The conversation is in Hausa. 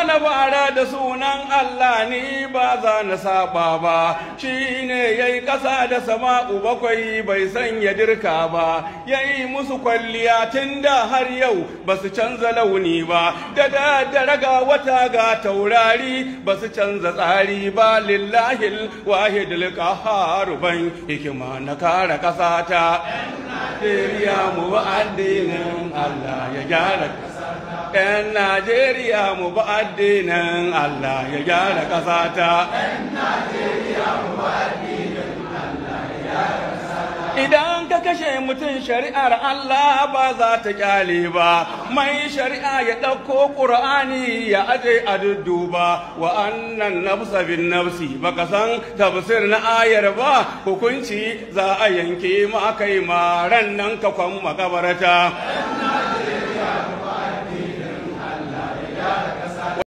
na fara da sunan Allah ni ba za na saba ba, shi ne ya yi ƙasa da sama'u bakwai bai sanya dirka ba, ya yi musu kwalliya tun da har yau ba su canza launi ba, da daddare ga wata ga taurari ba su canza tsari ba, lillahil wahidul qahhar ban hikima na kare ƙasa ta. Najeriya mu ba addinin Allah ya gyara ‘yan Najeriya mu ba addinin Allah ya gyara ƙasa ta. Idan ka kashe mutum shari'ar Allah ba za ta kyale ba, mai shari'a ya ɗauko ƙur'ani ya aje a dudduba, wa annan nafsa bin nafsi baka san tafsir na ayar ba, hukunci za a yanke ma kai ma ran nan ka kwan makabarata.